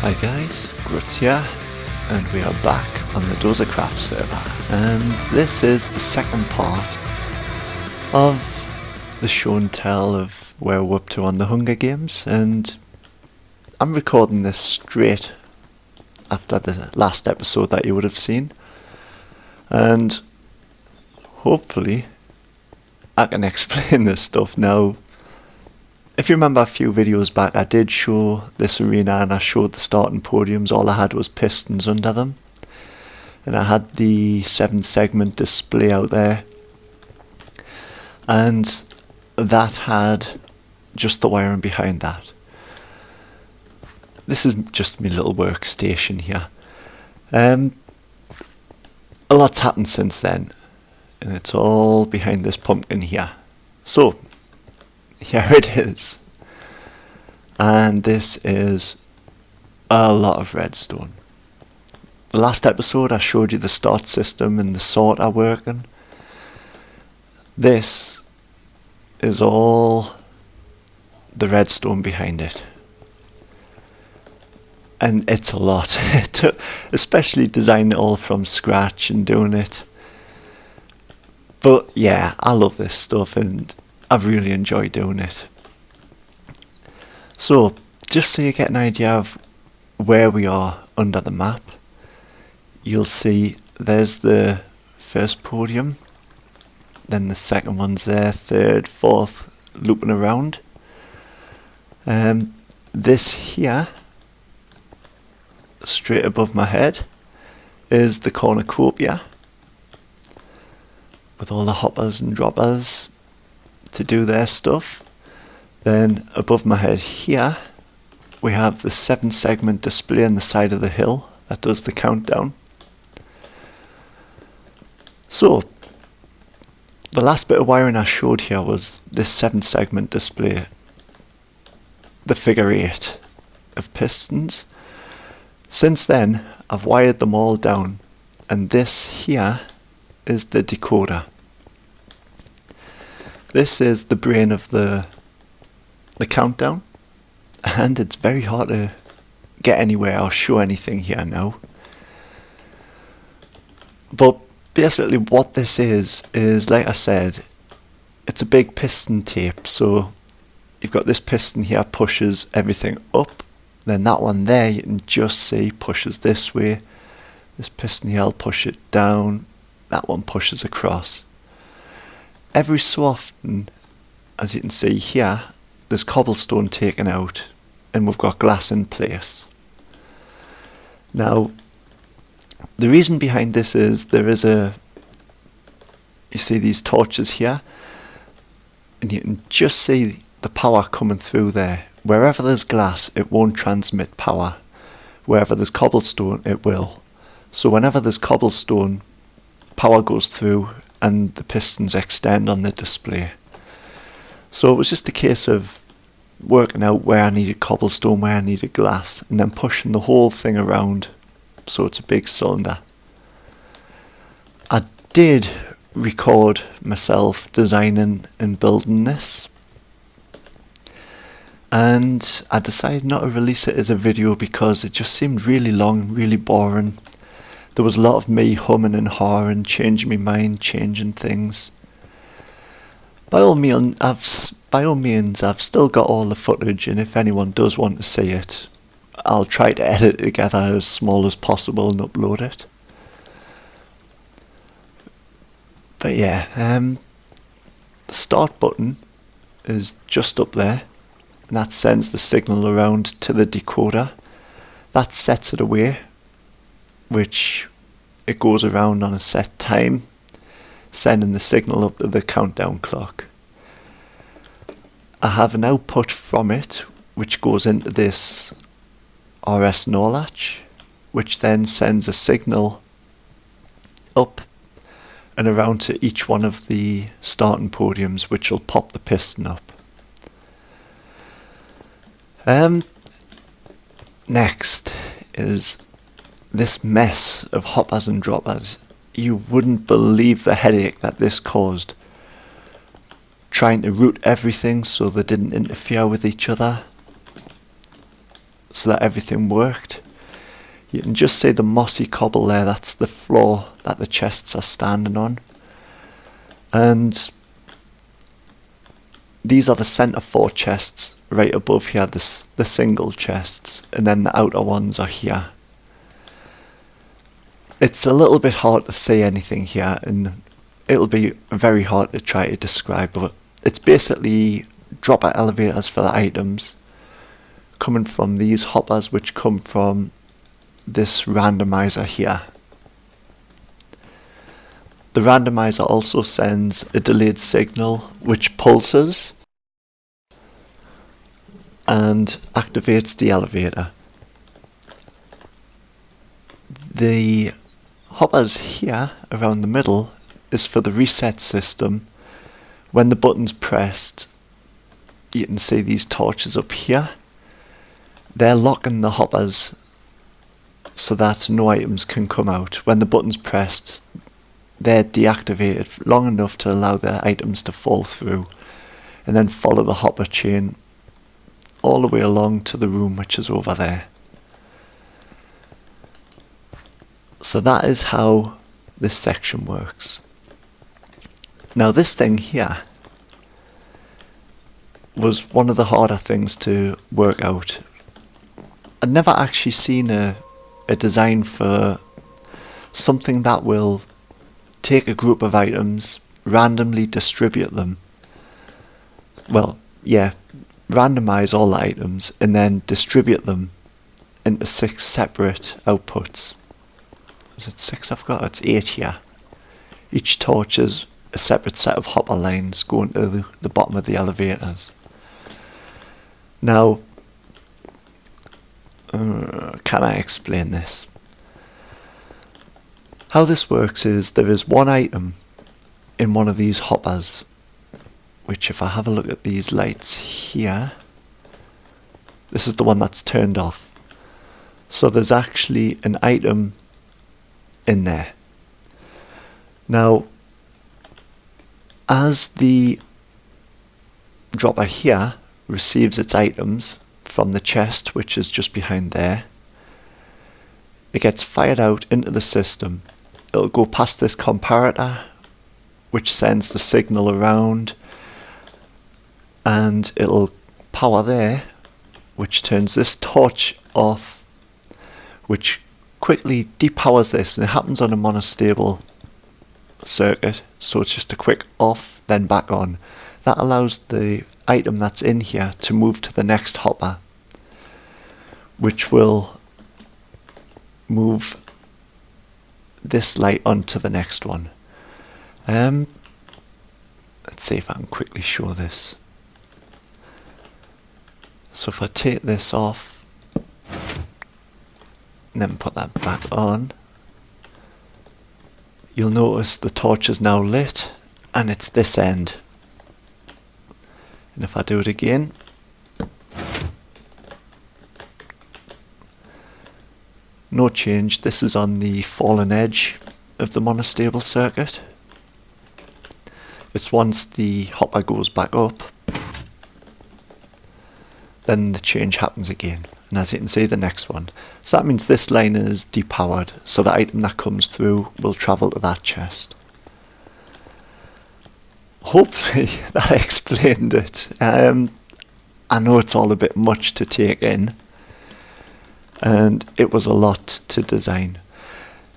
Hi guys, Gruttz here, and we are back on the Dozacraft server, and this is the second part of the show and tell of where we're up to on the Hunger Games, and I'm recording this straight after the last episode that you would have seen, and hopefully I can explain this stuff now. If you remember a few videos back, I did show this arena and I showed the starting podiums. All I had was pistons under them. And I had the 7-segment display out there. And that had just the wiring behind that. This is just my little workstation here. A lot's happened since then. And it's all behind this pumpkin here. So, here it is, and this is a lot of redstone. The last episode I showed you the start system and the sort are working. This is all the redstone behind it, and it's a lot, especially designing it all from scratch and doing it. But yeah, I love this stuff and I've really enjoyed doing it. So, just so you get an idea of where we are under the map, you'll see there's the first podium, then the second one's there, third, fourth, looping around. This here, straight above my head, is the cornucopia, with all the hoppers and droppers to do their stuff. Then above my head here we have the 7-segment display on the side of the hill that does the countdown. So the last bit of wiring I showed here was this 7-segment display, the figure 8 of pistons. Since then I've wired them all down, and this here is the decoder. This is the brain of the countdown, and it's very hard to get anywhere or show anything here now. But basically what this is like I said, it's a big piston tape. So you've got this piston here pushes everything up, then that one there you can just see pushes this way. This piston here will push it down, that one pushes across. Every so often, as you can see here, there's cobblestone taken out and we've got glass in place. Now, the reason behind this is there is you see these torches here, and you can just see the power coming through there. Wherever there's glass, it won't transmit power. Wherever there's cobblestone, it will. So whenever there's cobblestone, power goes through and the pistons extend on the display. So it was just a case of working out where I needed cobblestone, where I needed glass, and then pushing the whole thing around so it's a big cylinder. I did record myself designing and building this, and I decided not to release it as a video because it just seemed really long, really boring. There was a lot of me humming and hawing, changing my mind, changing things. By all means, I've still got all the footage, and if anyone does want to see it, I'll try to edit it together as small as possible and upload it. But yeah, the start button is just up there, and that sends the signal around to the decoder. That sets it away, which it goes around on a set time, sending the signal up to the countdown clock. I have an output from it which goes into this RS NOR latch, which then sends a signal up and around to each one of the starting podiums, which will pop the piston up. Next is this mess of hoppers and droppers. You wouldn't believe the headache that this caused. Trying to route everything so they didn't interfere with each other. so that everything worked. You can just see the mossy cobble there, that's the floor that the chests are standing on. And these are the centre 4 chests right above here, the single chests, and then the outer ones are here. It's a little bit hard to see anything here, and it'll be very hard to try to describe, but it's basically dropper elevators for the items coming from these hoppers, which come from this randomizer here. The randomizer also sends a delayed signal which pulses and activates the elevator. The hoppers here around the middle is for the reset system. When the button's pressed, you can see these torches up here. They're locking the hoppers so that no items can come out. When the button's pressed, they're deactivated long enough to allow the items to fall through, and then follow the hopper chain all the way along to the room which is over there. So that is how this section works. Now this thing here was one of the harder things to work out. I'd never actually seen a design for something that will take a group of items, randomly distribute them. Well, yeah, randomize all the items and then distribute them into 6 separate outputs. Is it 6 I've got? It's 8 here. Each torch is a separate set of hopper lines going to the bottom of the elevators. Now, can I explain this? How this works is there is one item in one of these hoppers, which if I have a look at these lights here, this is the one that's turned off. So there's actually an item in there. Now, as the dropper here receives its items from the chest, which is just behind there, it gets fired out into the system. It'll go past this comparator, which sends the signal around, and it'll power there, which turns this torch off, which quickly depowers this, and it happens on a monostable circuit, so it's just a quick off then back on. That allows the item that's in here to move to the next hopper, which will move this light onto the next one. Let's see if I can quickly show this. So if I take this off and then put that back on, you'll notice the torch is now lit and it's this end. And if I do it again, no change. This is on the fallen edge of the monostable circuit. It's once the hopper goes back up, then the change happens again. And as you can see, the next one. So that means this line is depowered, so the item that comes through will travel to that chest. Hopefully that explained it. I know it's all a bit much to take in, and it was a lot to design.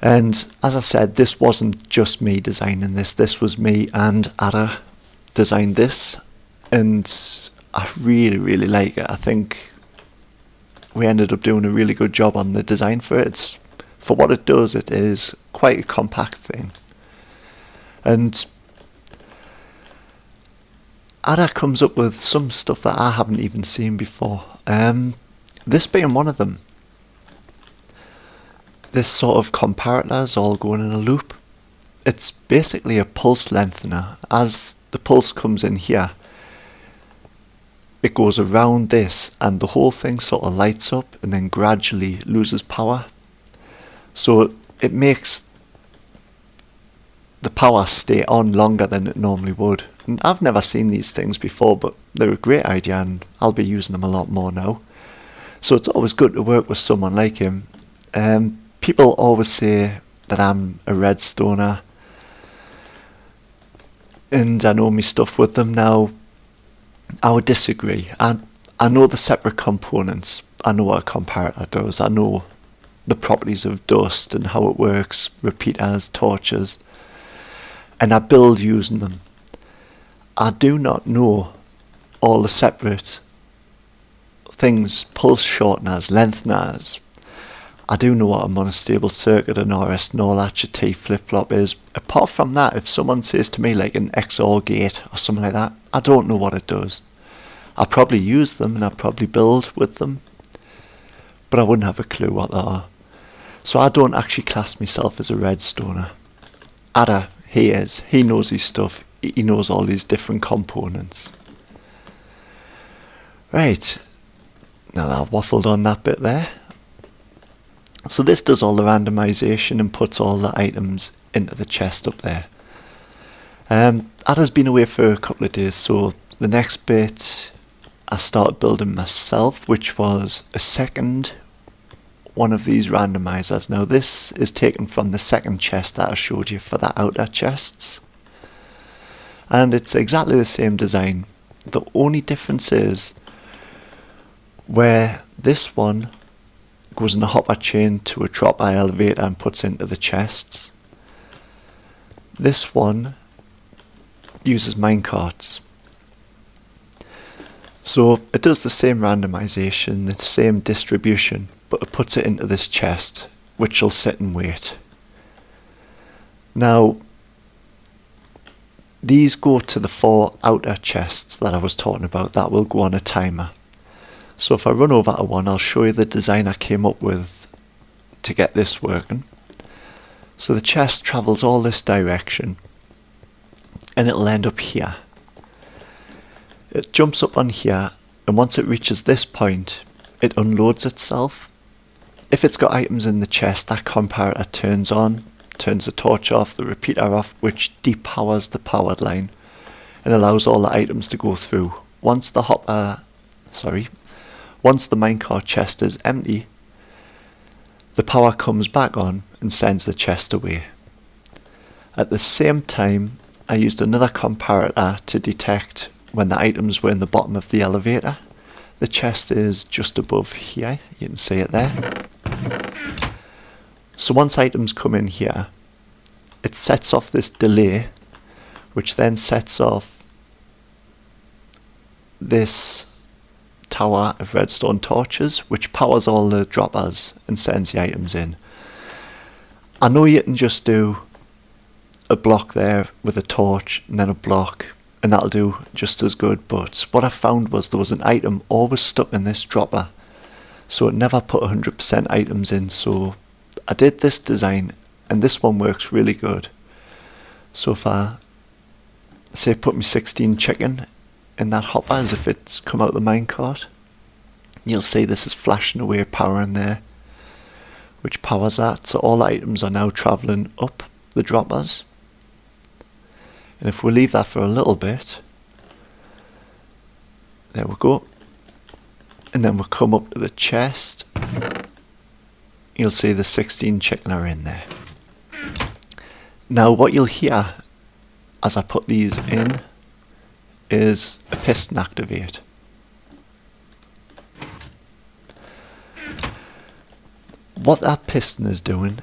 And as I said, this wasn't just me designing this. This was me and Ada designed this, and I really like it. I think we ended up doing a really good job on the design for it. For what it does, it is quite a compact thing. And Ada comes up with some stuff that I haven't even seen before. This being one of them. This sort of comparator is all going in a loop. It's basically a pulse lengthener. As the pulse comes in here, it goes around this and the whole thing sort of lights up and then gradually loses power. So it makes the power stay on longer than it normally would. And I've never seen these things before, but they're a great idea and I'll be using them a lot more now. So it's always good to work with someone like him. People always say that I'm a redstoner, and I know me stuff with them. Now, I would disagree. I know the separate components. I know what a comparator does. I know the properties of dust and how it works, repeaters, torches, and I build using them. I do not know all the separate things, pulse shorteners, lengtheners. I do know what a monostable circuit, an RS null latch, a T flip-flop is. Apart from that, if someone says to me like an XOR gate or something like that, I don't know what it does. I probably use them and I probably build with them, but I wouldn't have a clue what they are. So I don't actually class myself as a redstoner. Ada, he is. He knows his stuff. He knows all these different components. Right. Now I've waffled on that bit there. So this does all the randomization and puts all the items into the chest up there. Ada's been away for a couple of days, so the next bit I started building myself, which was a second one of these randomizers. Now this is taken from the second chest that I showed you for the outer chests, and it's exactly the same design. The only difference is where this one goes in a hopper chain to a dropper elevator and puts into the chests, this one uses minecarts. So it does the same randomization, the same distribution, but it puts it into this chest, which will sit and wait. Now, these go to the 4 outer chests that I was talking about. That will go on a timer. So if I run over to one, I'll show you the design I came up with to get this working. So the chest travels all this direction, and it'll end up here. It jumps up on here, and once it reaches this point, it unloads itself. If it's got items in the chest, that comparator turns on, turns the torch off, the repeater off, which depowers the powered line and allows all the items to go through. Once the minecart chest is empty, the power comes back on and sends the chest away. At the same time, I used another comparator to detect when the items were in the bottom of the elevator. The chest is just above here, you can see it there. So once items come in here, it sets off this delay, which then sets off this tower of redstone torches, which powers all the droppers and sends the items in. I know you can just do a block there with a torch and then a block, and that'll do just as good, but what I found was there was an item always stuck in this dropper, so it never put 100% items in. So I did this design, and this one works really good. So if I say put me 16 chicken in that hopper as if it's come out the minecart, you'll see this is flashing away power in there, which powers that. So all the items are now travelling up the droppers. And if we leave that for a little bit, there we go, and then we'll come up to the chest, you'll see the 16 chicken are in there. Now what you'll hear as I put these in is a piston activate. What that piston is doing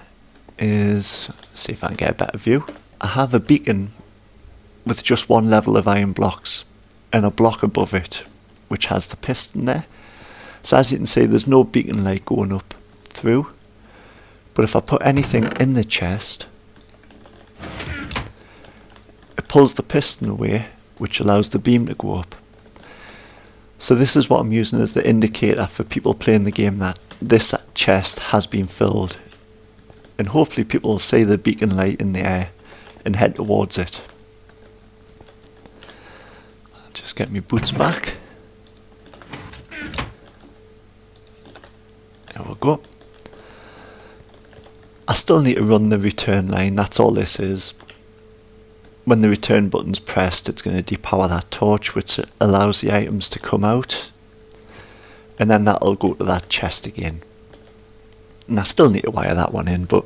is, see if I can get a better view, I have a beacon with just one level of iron blocks and a block above it which has the piston there. So as you can see, there's no beacon light going up through, but if I put anything in the chest, it pulls the piston away, which allows the beam to go up. So this is what I'm using as the indicator for people playing the game that this chest has been filled, and hopefully people will see the beacon light in the air and head towards it. Just get my boots back. There we go. I still need to run the return line, that's all this is. When the return button's pressed, it's going to depower that torch, which allows the items to come out. and then that'll go to that chest again. And I still need to wire that one in, but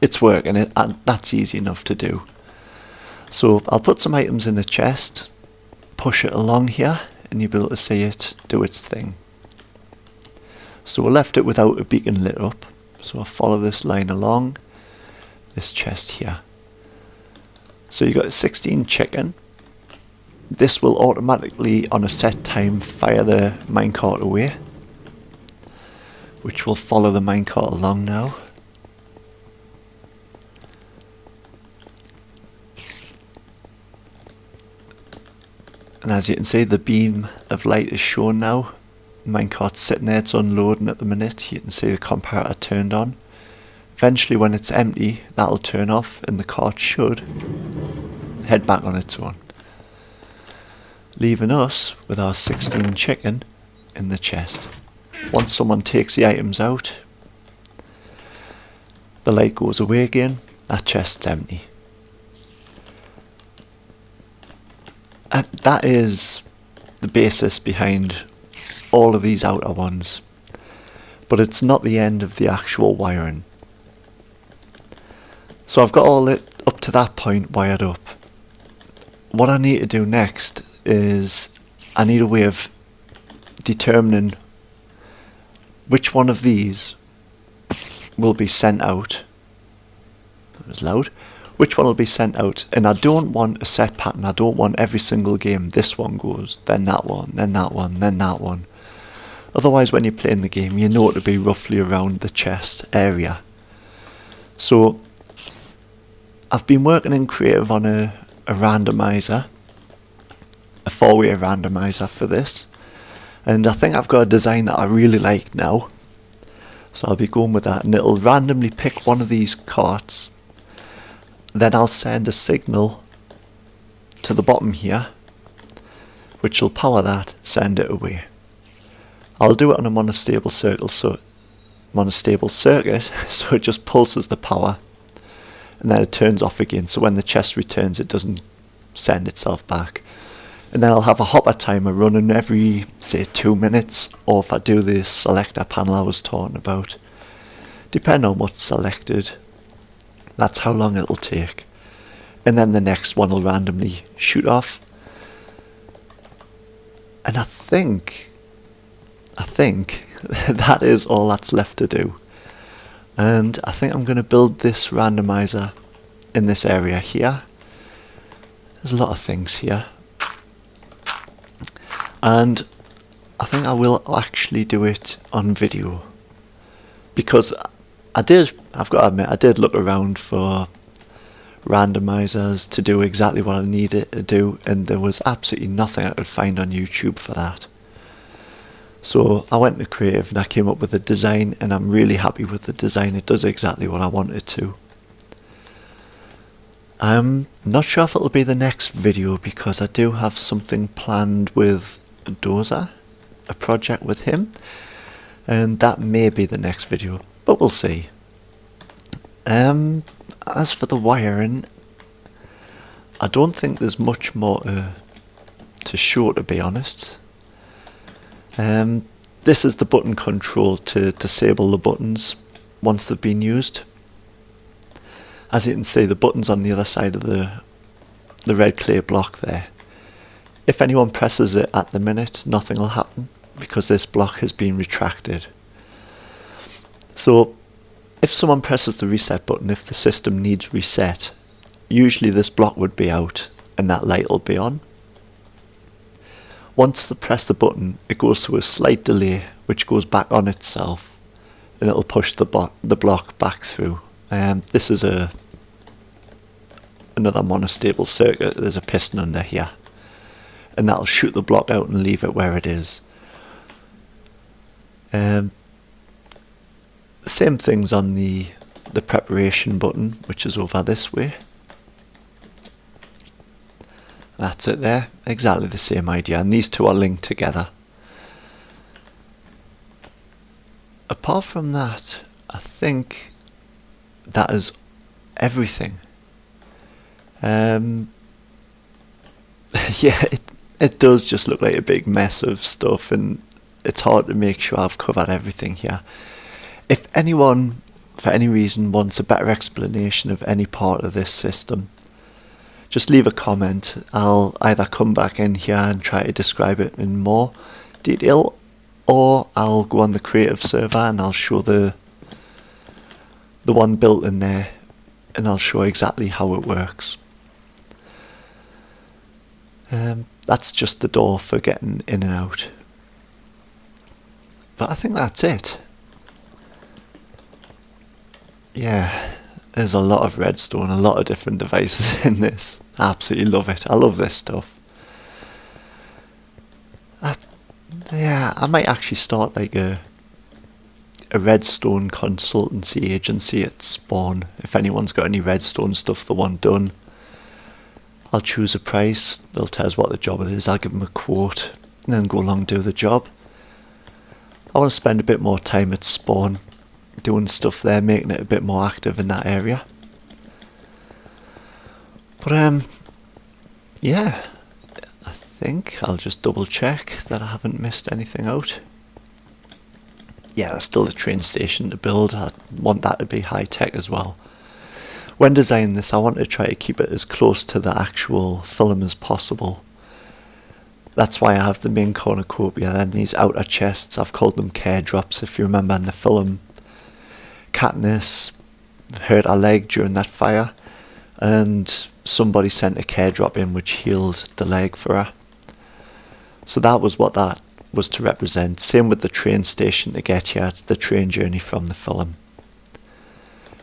it's working, and that's easy enough to do. So I'll put some items in the chest, push it along here, and you'll be able to see it do its thing. So we left it without a beacon lit up, so I'll follow this line along this chest here. So you got a 16 chicken. This will automatically, on a set time, fire the minecart away, which will follow the minecart along now. And as you can see, the beam of light is shown now. Minecart's sitting there, it's unloading at the minute. You can see the comparator turned on. Eventually when it's empty, that'll turn off and the cart should head back on its own, leaving us with our 16 chicken in the chest. Once someone takes the items out, the light goes away again, that chest's empty. And that is the basis behind all of these outer ones, but it's not the end of the actual wiring. So I've got all it up to that point wired up. What I need to do next is I need a way of determining which one of these will be sent out. That was loud. Which one will be sent out, and I don't want a set pattern. I don't want every single game this one goes, then that one, then that one, then that one. Otherwise when you're playing the game you know it to be roughly around the chest area. So I've been working in creative on a randomizer, a 4-way randomizer for this, and I think I've got a design that I really like now, so I'll be going with that, and it'll randomly pick one of these carts. Then I'll send a signal to the bottom here, which will power that, send it away. I'll do it on a monostable circuit, so it just pulses the power, and then it turns off again, so when the chest returns it doesn't send itself back. And then I'll have a hopper timer running every, say, 2 minutes, or if I do the selector panel I was talking about, depending on what's selected, that's how long it'll take. And then the next one will randomly shoot off. And I think that is all that's left to do. And I think I'm going to build this randomizer in this area here. There's a lot of things here. And I think I will actually do it on video, because I've got to admit, I did look around for randomizers to do exactly what I needed to do, and there was absolutely nothing I could find on YouTube for that. So I went to creative and I came up with a design, and I'm really happy with the design. It does exactly what I want it to. I'm not sure if it'll be the next video, because I do have something planned with Doza, a project with him, and that may be the next video, but we'll see. As for the wiring, I don't think there's much more to show, to be honest. This is the button control to disable the buttons once they've been used. As you can see, the button's on the other side of the red clay block there. If anyone presses it at the minute, nothing will happen, because this block has been retracted. So if someone presses the reset button, if the system needs reset, usually this block would be out and that light will be on. Once they press the button, it goes through a slight delay, which goes back on itself, and it'll push the block back through. This is another monostable circuit. There's a piston under here, and that'll shoot the block out and leave it where it is. Same things on the preparation button, which is over this way. That's it there, exactly the same idea, and these two are linked together. Apart from that, I think that is everything. Yeah, it does just look like a big mess of stuff, and it's hard to make sure I've covered everything here. If anyone, for any reason, wants a better explanation of any part of this system, just leave a comment. I'll either come back in here and try to describe it in more detail, or I'll go on the creative server and I'll show the one built in there, and I'll show exactly how it works. That's just the door for getting in and out. But I think that's it. Yeah, there's a lot of redstone, a lot of different devices in this. I absolutely love it. I love this stuff. Yeah, I might actually start like a redstone consultancy agency at spawn. If anyone's got any redstone stuff they want done, I'll choose a price, they'll tell us what the job it is, I'll give them a quote, and then go along and do the job. I want to spend a bit more time at spawn, doing stuff there, making it a bit more active in that area. But yeah, I think I'll just double check that I haven't missed anything out. Yeah, there's still the train station to build. I want that to be high tech as well. When designing this, I want to try to keep it as close to the actual film as possible. That's why I have the main cornucopia and these outer chests. I've called them care drops. If you remember in the film, Katniss hurt her leg during that fire, and somebody sent a care drop in which healed the leg for her. So that was what that was to represent. Same with the train station to get here. It's the train journey from the film.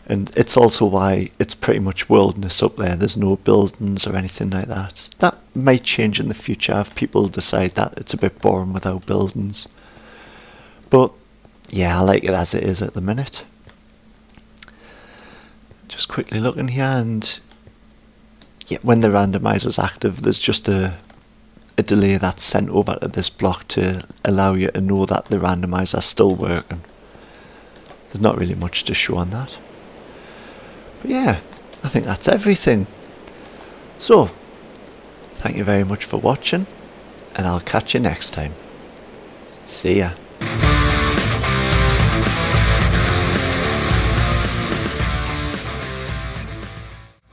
And it's also why it's pretty much wilderness up there. There's no buildings or anything like that. That might change in the future if people decide that it's a bit boring without buildings. But yeah, I like it as it is at the minute. Just quickly looking here, and yeah, when the randomizer's active, there's just a delay that's sent over to this block to allow you to know that the randomizer's still working. There's not really much to show on that. But yeah, I think that's everything. So, thank you very much for watching, and I'll catch you next time. See ya.